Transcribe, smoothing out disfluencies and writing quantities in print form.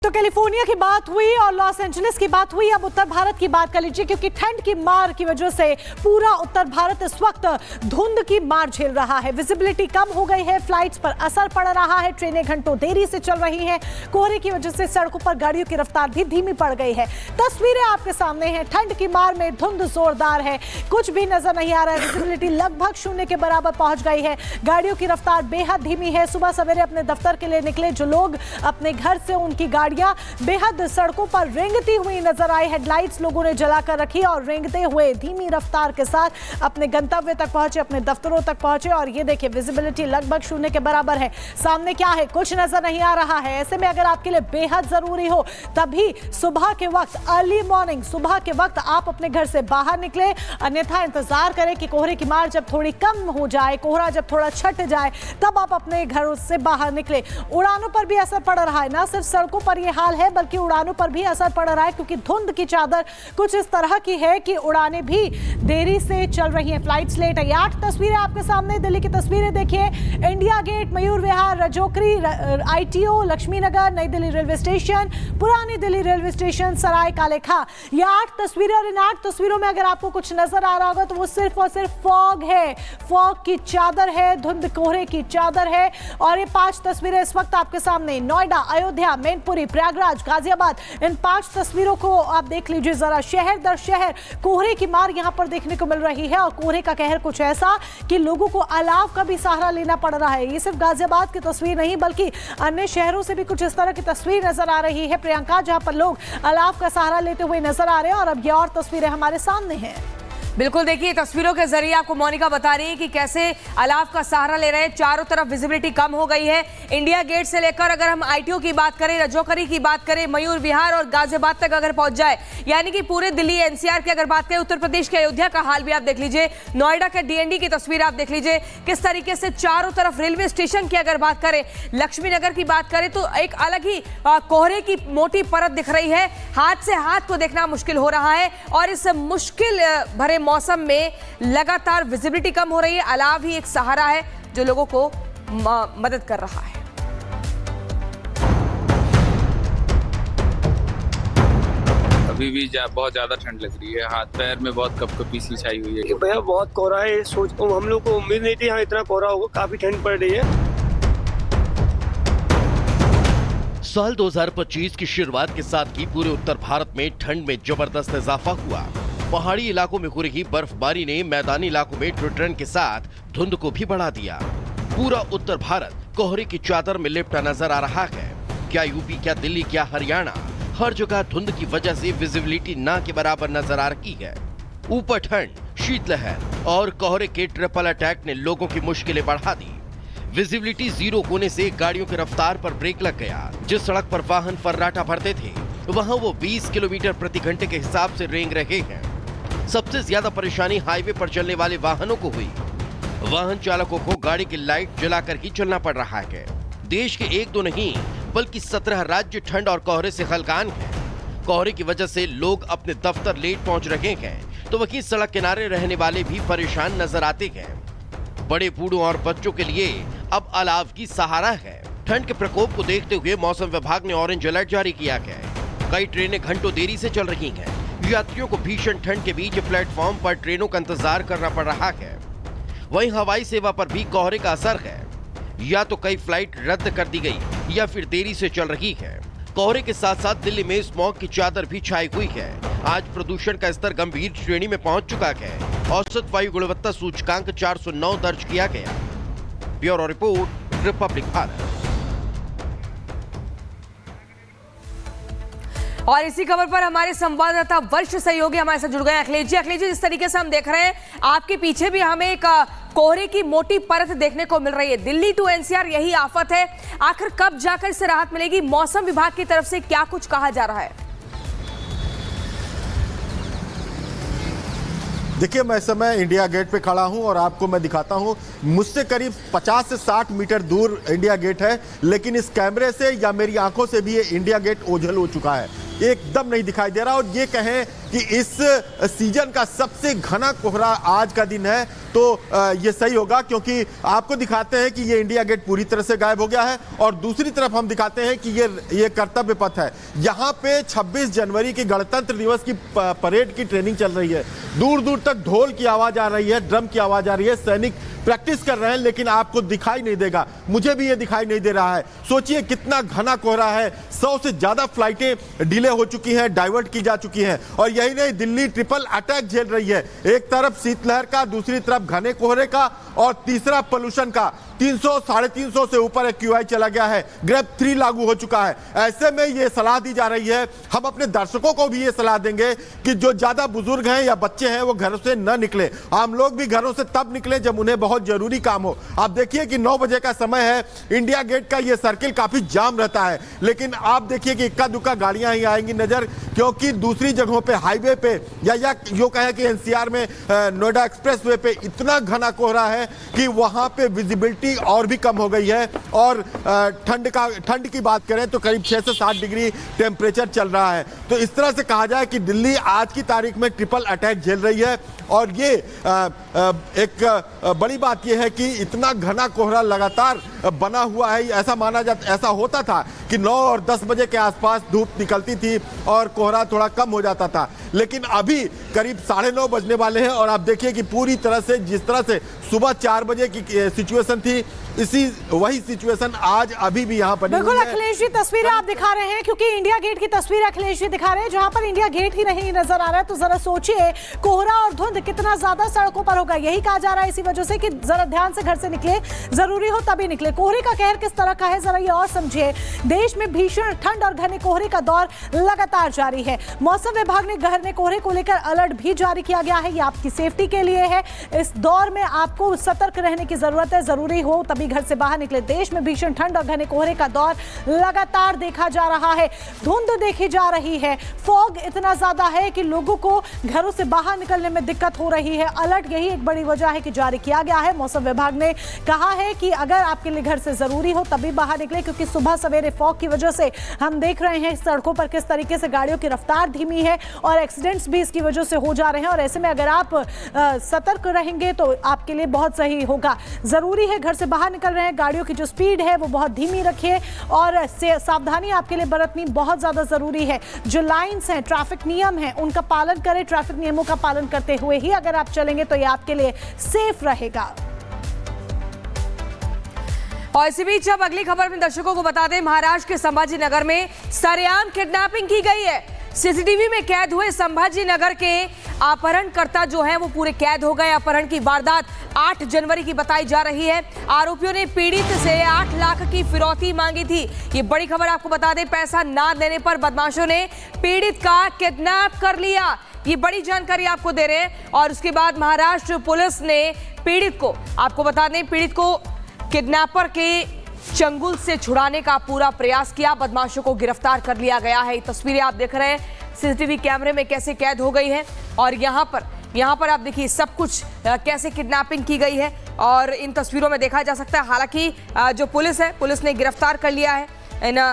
तो कैलिफोर्निया की बात हुई और लॉस एंजलिस की बात हुई। अब उत्तर भारत की बात कर लीजिए, क्योंकि ठंड की मार की वजह से पूरा उत्तर भारत इस वक्त धुंध की मार झेल रहा है। विजिबिलिटी कम हो गई है, फ्लाइट्स पर असर पड़ रहा है, ट्रेनें घंटों देरी से चल रही हैं। कोहरे की वजह से सड़कों पर गाड़ियों की रफ्तार भी धीमी पड़ गई है। तस्वीरें आपके सामने हैं, ठंड की मार में धुंध जोरदार है, कुछ भी नजर नहीं आ रहा है। विजिबिलिटी लगभग शून्य के बराबर पहुंच गई है, गाड़ियों की रफ्तार बेहद धीमी है। सुबह सवेरे अपने दफ्तर के लिए निकले जो लोग अपने घर से, उनकी गाड़ियां बेहद सड़कों पर रेंगती हुई नजर आई। हेडलाइट्स लोगों ने जलाकर रखी और रेंगते हुए धीमी रफ्तार के साथ अपने गंतव्य तक पहुंचे, अपने दफ्तरों तक पहुंचे। और ये देखिए, विजिबिलिटी लगभग शून्य के बराबर है। सामने क्या है, कुछ नजर नहीं आ रहा है। ऐसे में अगर आपके लिए बेहद जरूरी हो तभी सुबह के वक्त, अर्ली मॉर्निंग, सुबह के वक्त आप अपने घर से बाहर निकले, अन्यथा इंतजार करें कि कोहरे की मार जब थोड़ी कम हो जाए, कोहरा जब थोड़ा छट जाए, तब आप अपने घरों से बाहर निकले। उड़ानों पर भी असर पड़ रहा है, ना सिर्फ सड़कों पर यह हाल है बल्कि उड़ानों पर भी असर पड़ रहा है, क्योंकि धुंध की चादर कुछ इस तरह की है कि उड़ानें भी देरी से चल रही हैं, फ्लाइट्स लेट है। 8 तस्वीरें आपके सामने, दिल्ली की तस्वीरें देखिए। India gate, Mayur Vihar, रजौकरी, ITO, Lakshmi नगर, नई दिल्ली रेलवे स्टेशन, पुरानी दिल्ली रेलवे स्टेशन, सराय काले खां। ये 8 तस्वीरें, और इन 8 तस्वीरों में अगर आपको कुछ नजर आ रहा होगा तो वो सिर्फ और सिर्फ फॉग है, फॉग की चादर है, धुंध कोहरे की चादर है। और ये 5 तस्वीरें इस वक्त आपके सामने, नोएडा, अयोध्या, मैनपुरी, प्रयागराज, गाजियाबाद। इन 5 तस्वीरों को आप देख लीजिए जरा। शहर दर शहर कोहरे की मार यहां पर देखने को मिल रही है, और कोहरे का कहर कुछ ऐसा कि लोगों को अलाव का भी सहारा लेना पड़ रहा है। ये सिर्फ गाजियाबाद की तस्वीर नहीं, बल्कि अन्य शहरों से भी कुछ इस तरह की तस्वीर नजर आ रही है, प्रियंका, जहां पर लोग अलाव का सहारा लेते हुए नजर आ रहे हैं। और अब ये और तस्वीरें हमारे सामने हैं। बिल्कुल, देखिए तस्वीरों के जरिए आपको मोनिका बता रही है कि कैसे अलाव का सहारा ले रहे हैं। चारों तरफ विजिबिलिटी कम हो गई है। इंडिया गेट से लेकर अगर हम आईटीओ की बात करें, रजौकरी की बात करें, मयूर विहार और गाजियाबाद तक अगर पहुंच जाए, यानी कि पूरे दिल्ली एनसीआर की अगर बात करें, उत्तर प्रदेश के अयोध्या का हाल भी आप देख लीजिए, नोएडा के डीएनडी की तस्वीर आप देख लीजिए, किस तरीके से चारों तरफ। रेलवे स्टेशन की अगर बात करें, लक्ष्मी नगर की बात करें, तो एक अलग ही कोहरे की मोटी परत दिख रही है। हाथ से हाथ को देखना मुश्किल हो रहा है, और इस मुश्किल भरे मौसम में लगातार विजिबिलिटी कम हो रही है। अलाव ही एक सहारा है जो लोगों को मदद कर रहा है। अभी भी बहुत ज्यादा ठंड लग रही है, हाथ पैर में बहुत कपकपी सी छाई हुई है। भैया बहुत कोहरा है, हम लोग को उम्मीद नहीं थी यहाँ इतना कोहरा होगा, काफी ठंड पड़ रही है। साल 2025 की शुरुआत के साथ ही पूरे उत्तर भारत में ठंड में जबरदस्त इजाफा हुआ। पहाड़ी इलाकों में हो रही बर्फबारी ने मैदानी इलाकों में ठंड के साथ धुंध को भी बढ़ा दिया। पूरा उत्तर भारत कोहरे की चादर में लिपटा नजर आ रहा है। क्या यूपी, क्या दिल्ली, क्या हरियाणा, हर जगह धुंध की वजह से विजिबिलिटी ना के बराबर नजर आ रही है। ऊपर ठंड, शीतलहर और कोहरे के ट्रिपल अटैक ने लोगों की मुश्किलें बढ़ा दी। विजिबिलिटी 0 होने से गाड़ियों की रफ्तार पर ब्रेक लग गया। जिस सड़क पर वाहन फर्राटा भरते थे, वहां वो 20 किलोमीटर प्रति घंटे के हिसाब से रेंग रहे हैं। सबसे ज्यादा परेशानी हाईवे पर चलने वाले वाहनों को हुई। वाहन चालकों को गाड़ी की लाइट जलाकर ही चलना पड़ रहा है। देश के 1-2 नहीं बल्कि 17 राज्य ठंड और कोहरे से हलकान हैं। कोहरे की वजह से लोग अपने दफ्तर लेट पहुंच रहे हैं, तो वहीं सड़क किनारे रहने वाले भी परेशान नजर आते हैं। बड़े बूढ़ों और बच्चों के लिए अब अलाव की सहारा है। ठंड के प्रकोप को देखते हुए मौसम विभाग ने ऑरेंज अलर्ट जारी किया है। कई ट्रेनें घंटों देरी से चल रही हैं। यात्रियों को भीषण ठंड के बीच प्लेटफॉर्म पर ट्रेनों का इंतजार करना पड़ रहा है। वहीं हवाई सेवा पर भी कोहरे का असर है। या तो कई फ्लाइट रद्द कर दी गई या फिर देरी से चल रही है। कोहरे के साथ साथ दिल्ली में स्मॉग की चादर भी छाई हुई है। आज प्रदूषण का स्तर गंभीर श्रेणी में पहुंच चुका है। औसत वायु गुणवत्ता सूचकांक 409 दर्ज किया गया। Bureau report, Republic Bharat. और इसी खबर पर हमारे संवाददाता वर्ष सहयोगी हमारे साथ जुड़ गए। अखिलेश जी, जिस तरीके से हम देख रहे हैं, आपके पीछे भी हमें एक कोहरे की मोटी परत देखने को मिल रही है। दिल्ली टू एनसीआर यही आफत है। आखिर कब जाकर इससे राहत मिलेगी? मौसम विभाग की तरफ से क्या कुछ कहा जा रहा है? देखिए, मैं इस समय इंडिया गेट पे खड़ा हूं और आपको मैं दिखाता हूं, मुझसे करीब 50 से 60 मीटर दूर इंडिया गेट है, लेकिन इस कैमरे से या मेरी आंखों से भी ये इंडिया गेट ओझल हो चुका है, एकदम नहीं दिखाई दे रहा। और ये कहें कि इस सीजन का सबसे घना कोहरा आज का दिन है, तो ये सही होगा, क्योंकि आपको दिखाते हैं कि ये इंडिया गेट पूरी तरह से गायब हो गया है और दूसरी तरफ हम दिखाते हैं कि ये कर्तव्य पथ है। यहाँ पे 26 जनवरी की गणतंत्र दिवस की परेड की ट्रेनिंग चल रही है। दूर दूर तक ढोल की आवाज आ रही है, ड्रम की आवाज आ रही है, सैनिक प्रैक्टिस कर रहे हैं, लेकिन आपको दिखाई नहीं देगा। मुझे भी ये दिखाई नहीं दे रहा है। सोचिए कितना घना कोहरा है। 100 से ज्यादा फ्लाइटें डिले हो चुकी हैं, डाइवर्ट की जा चुकी हैं। और यही नहीं, दिल्ली ट्रिपल अटैक झेल रही है। एक तरफ शीतलहर का, दूसरी तरफ घने कोहरे का और तीसरा पोल्यूशन का। 300 350 से ऊपर एक्यूआई चला गया है, ग्रेड 3 लागू हो चुका है। ऐसे में ये सलाह दी जा रही है, हम अपने दर्शकों को भी ये सलाह देंगे कि जो ज्यादा बुजुर्ग हैं या बच्चे हैं वो घरों से न निकले। हम लोग भी घरों से तब निकले जब उन्हें बहुत जरूरी काम हो। आप देखिए कि 9 बजे का समय है, इंडिया गेट का ये सर्किल काफी जाम रहता है, लेकिन आप देखिए कि इक्का दुक्का गाड़ियां ही आएंगी नजर, क्योंकि दूसरी जगहों पे, हाईवे पे या यो कहें कि एनसीआर में नोएडा एक्सप्रेसवे पे इतना घना कोहरा है कि वहां पे विजिबिलिटी और भी कम हो गई है। और ठंड की बात करें तो करीब 6 से 7 डिग्री टेम्परेचर चल रहा है। तो इस तरह से कहा जाए कि दिल्ली आज की तारीख में ट्रिपल अटैक झेल रही है। और ये एक बड़ी बात यह है कि इतना घना कोहरा लगातार बना हुआ है। ऐसा होता था कि 9 और 10 बजे के आसपास धूप निकलती थी और कोहरा थोड़ा कम हो जाता था, लेकिन अभी करीब 9:30 बजने वाले हैं और आप देखिए कि पूरी तरह से, जिस तरह से सुबह 4 बजे की सिचुएशन थी, वही सिचुएशन आज अभी भी यहाँ पर। बिल्कुल अखिलेश जी, तस्वीरें आप दिखा रहे हैं, क्योंकि इंडिया गेट की तस्वीर अखिलेश जी दिखा रहे हैं, जहां पर इंडिया गेट ही नहीं नजर आ रहा है। तो जरा सोचिए कोहरा और धुंध कितना ज्यादा सड़कों पर होगा। यही कहा जा रहा है इसी वजह से कि जरा ध्यान से घर से निकले, जरूरी हो तभी निकले। कोहरे का कहर किस तरह का है जरा ये और समझिए। देश में भीषण ठंड और घने कोहरे का दौर लगातार जारी है। मौसम विभाग ने घने कोहरे को लेकर अलर्ट भी जारी किया गया है। ये आपकी सेफ्टी के लिए है। इस दौर में आपको सतर्क रहने की जरूरत है, जरूरी हो तभी घर से बाहर निकले। देश में भीषण ठंड और घने कोहरे का दौर लगातार देखा जा रहा है। धुंध देखी जा रही है, फॉग इतना ज्यादा है कि लोगों को घरों से बाहर निकलने में दिक्कत हो रही है। अलर्ट यही एक बड़ी वजह है कि जारी किया गया है। मौसम विभाग ने कहा है कि अगर आपके लिए घर से जरूरी हो तभी बाहर निकले, क्योंकि सुबह सवेरे फॉग की वजह से हम देख रहे हैं सड़कों पर किस तरीके से गाड़ियों की रफ्तार धीमी है और एक्सीडेंट्स भी इसकी वजह से हो जा रहे हैं। और ऐसे में अगर आप सतर्क रहेंगे तो आपके लिए बहुत सही होगा। जरूरी है, घर से बाहर निकल रहे हैं, गाड़ियों की जो स्पीड है वो बहुत धीमी रखिए और सावधानी आपके लिए बरतनी बहुत ज्यादा जरूरी है। जो लाइंस हैं, ट्रैफिक नियम हैं, उनका पालन करें। ट्रैफिक नियमों का पालन करते हुए ही अगर आप चलेंगे तो ये आपके लिए सेफ रहेगा। और इसी बीच अब अगली खबर में दर्शकों को बता दें, महाराष्ट्र के संभाजी नगर में सरेआम किडनैपिंग की गई है। सीसीटीवी में कैद हुए संभाजी नगर के अपहरणकर्ता जो हैं वो पूरे कैद हो गए। अपहरण की वारदात 8 जनवरी की बताई जा रही है। आरोपियों ने पीड़ित से 8 लाख की फिरौती मांगी थी। ये बड़ी खबर आपको बता दें, पैसा ना देने पर बदमाशों ने पीड़ित का किडनैप कर लिया। ये बड़ी जानकारी आपको दे रहे हैं। और उसके बाद महाराष्ट्र पुलिस ने पीड़ित को, आपको बता दें, पीड़ित को किडनैपर के चंगुल से छुड़ाने का पूरा प्रयास किया। बदमाशों को गिरफ्तार कर लिया गया है। ये तस्वीरें आप देख रहे हैं सीसीटीवी कैमरे में कैसे कैद हो गई है। और यहाँ पर आप देखिए सब कुछ कैसे किडनैपिंग की गई है और इन तस्वीरों में देखा जा सकता है। हालांकि जो पुलिस है, पुलिस ने गिरफ्तार कर लिया है इन